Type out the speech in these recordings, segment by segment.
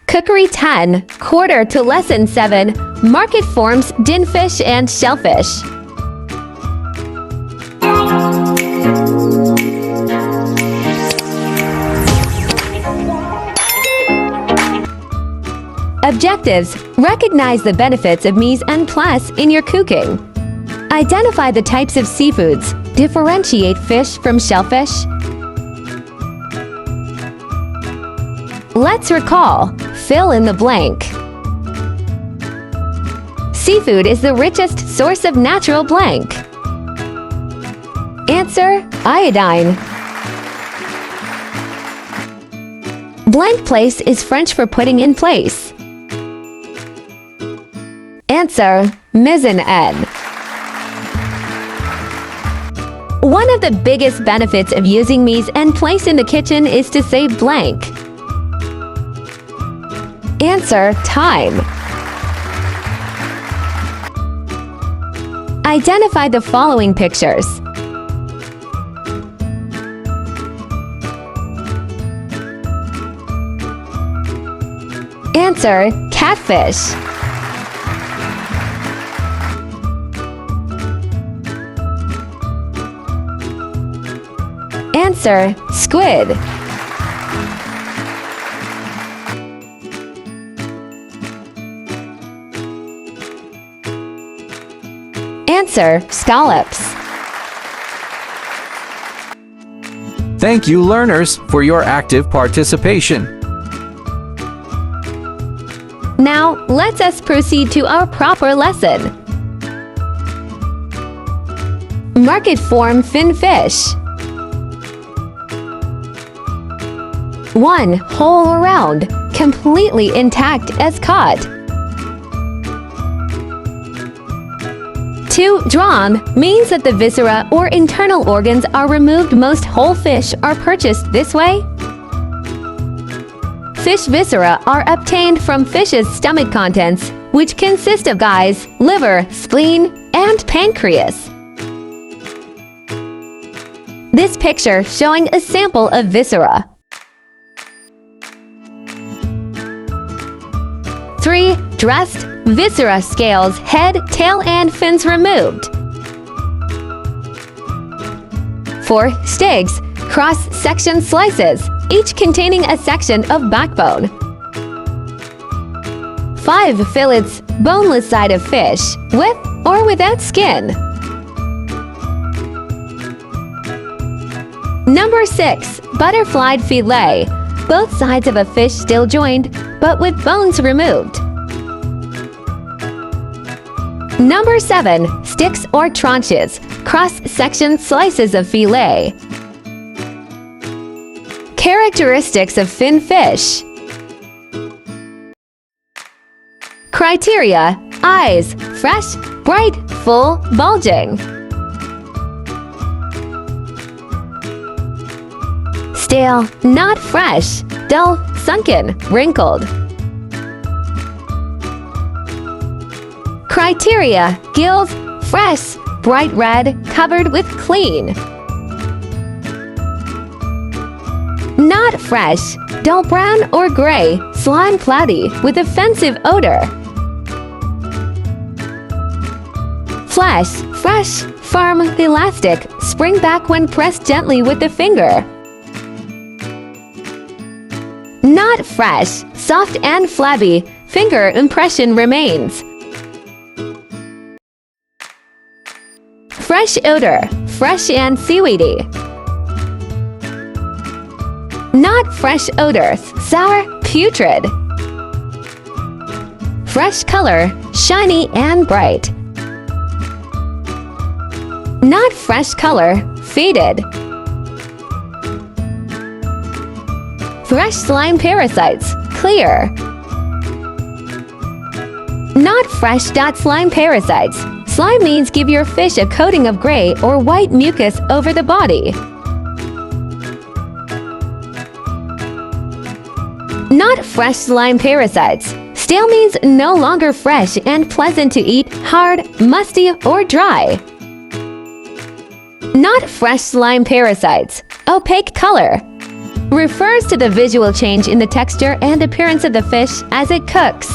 Cookery 10, Quarter to Lesson 7, Market Forms, Dinfish and Shellfish. Objectives: recognize the benefits of mise en place in your cooking. Identify the types of seafoods. Differentiate fish from shellfish. Let's recall. Fill in the blank. Seafood is the richest source of natural blank. Answer: iodine. Blank place is French for putting in place. Answer: mise en. One of the biggest benefits of using mise en place in the kitchen is to save blank. Answer: time. Identify the following pictures. Answer: catfish. Answer: squid. Answer: scallops. Thank you, learners, for your active participation. Now, let us proceed to our proper lesson. Market form fin fish. 1. Whole around, completely intact as caught. 2. Drawn means that the viscera or internal organs are removed. Most whole fish are purchased this way. Fish viscera are obtained from fish's stomach contents, which consist of guys, liver, spleen, and pancreas. This picture showing a sample of viscera. 3. Dressed, viscera, scales, head, tail, and fins removed. 4. Steaks, cross-section slices, each containing a section of backbone. 5. Fillets, boneless side of fish, with or without skin. Number 6. Butterfly fillet, both sides of a fish still joined, but with bones removed. Number 7. Sticks or tranches, cross-section slices of fillet. Characteristics of fin fish. Criteria: eyes, fresh, bright, full, bulging. Stale, not fresh, dull, sunken, wrinkled. Criteria: gills, fresh, bright red, covered with clean. Not fresh, dull brown or gray, slime cloudy, with offensive odor. Flesh, fresh, firm, elastic, spring back when pressed gently with the finger. Not fresh, soft and flabby, finger impression remains. Fresh odor, fresh and seaweedy. Not fresh odors, sour, putrid. Fresh color, shiny and bright. Not fresh color, faded. Fresh slime parasites, clear. Not fresh slime parasites. Slime means give your fish a coating of gray or white mucus over the body. Not fresh slime parasites. Stale means no longer fresh and pleasant to eat, hard, musty, or dry. Not fresh slime parasites. Opaque color. refers to the visual change in the texture and appearance of the fish as it cooks.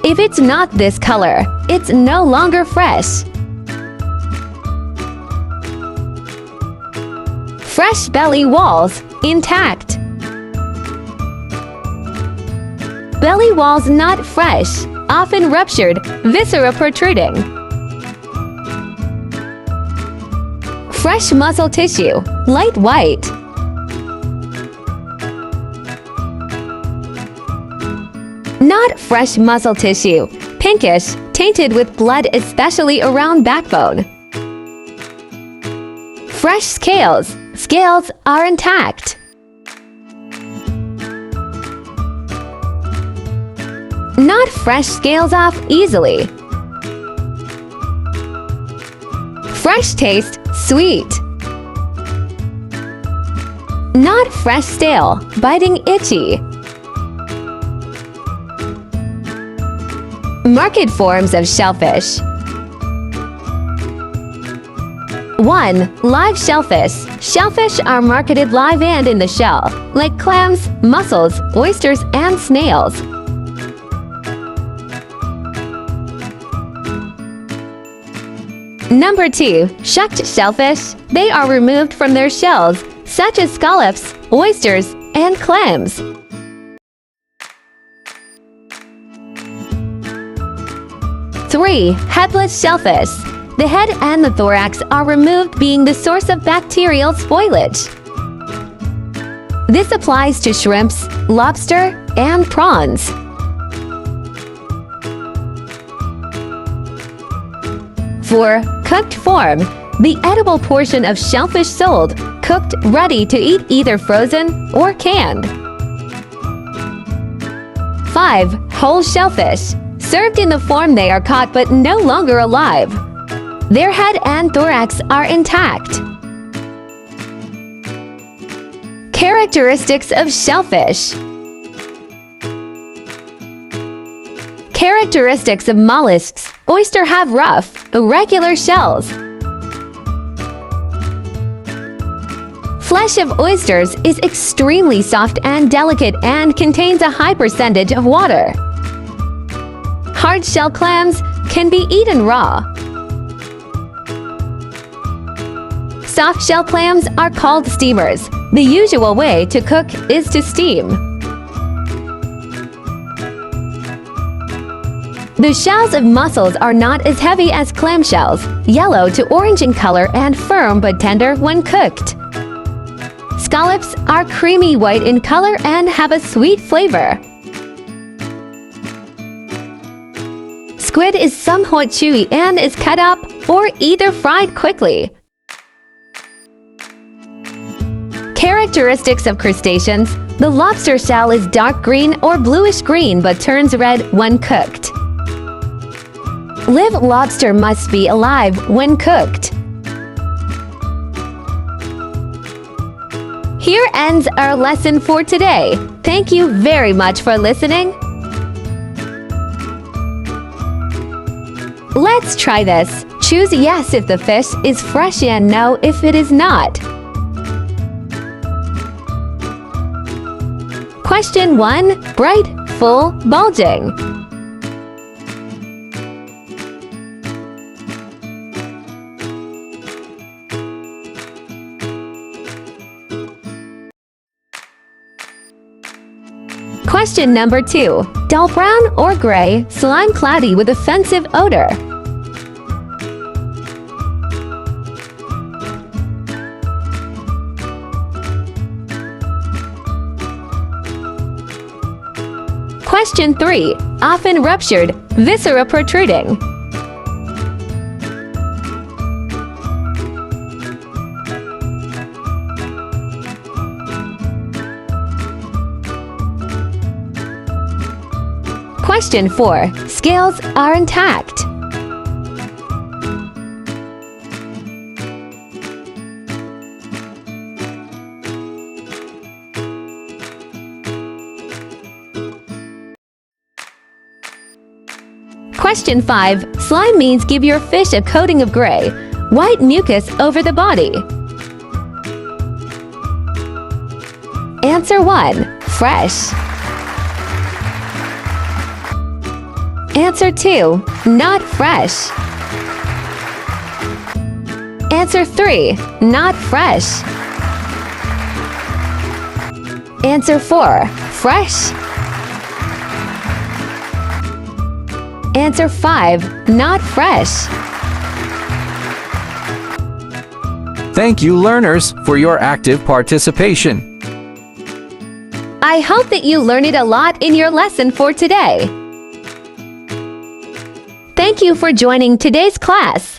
If it's not this color, it's no longer fresh. Fresh belly walls, intact. Belly walls not fresh, often ruptured, viscera protruding. Fresh muscle tissue, light white. Not fresh muscle tissue, pinkish, tainted with blood especially around backbone. Fresh scales, scales are intact. Not fresh scales off easily. Fresh taste, sweet. Not fresh stale, biting itchy. Market forms of shellfish. 1. Live shellfish. Shellfish are marketed live and in the shell, like clams, mussels, oysters, and snails. Number 2. Shucked shellfish. They are removed from their shells, such as scallops, oysters, and clams. 3. Headless shellfish. The head and the thorax are removed, being the source of bacterial spoilage. This applies to shrimps, lobster, and prawns. 4. Cooked form. The edible portion of shellfish sold, cooked, ready to eat, either frozen or canned. 5. Whole shellfish. Served in the form they are caught but no longer alive. Their head and thorax are intact. Characteristics of shellfish. Characteristics of mollusks. Oyster have rough, irregular shells. Flesh of oysters is extremely soft and delicate and contains a high percentage of water. Hard-shell clams can be eaten raw. Soft-shell clams are called steamers. The usual way to cook is to steam. The shells of mussels are not as heavy as clam shells, yellow to orange in color and firm but tender when cooked. Scallops are creamy white in color and have a sweet flavor. Squid is somewhat chewy and is cut up or either fried quickly. Characteristics of crustaceans. The lobster shell is dark green or bluish green but turns red when cooked. Live lobster must be alive when cooked. Here ends our lesson for today. Thank you very much for listening. Let's try this. Choose yes if the fish is fresh and no if it is not. Question 1. Bright, full, bulging. Question number 2. Dull brown or gray, slime cloudy with offensive odor. Question 3. Often ruptured, viscera protruding. Question 4. Scales are intact. Question 5. Slime means give your fish a coating of gray, white mucus over the body. Answer 1. Fresh. Answer 2. Not fresh. Answer 3. Not fresh. Answer 4. Fresh. Answer 5. Not fresh. Thank you, learners, for your active participation. I hope that you learned a lot in your lesson for today. Thank you for joining today's class.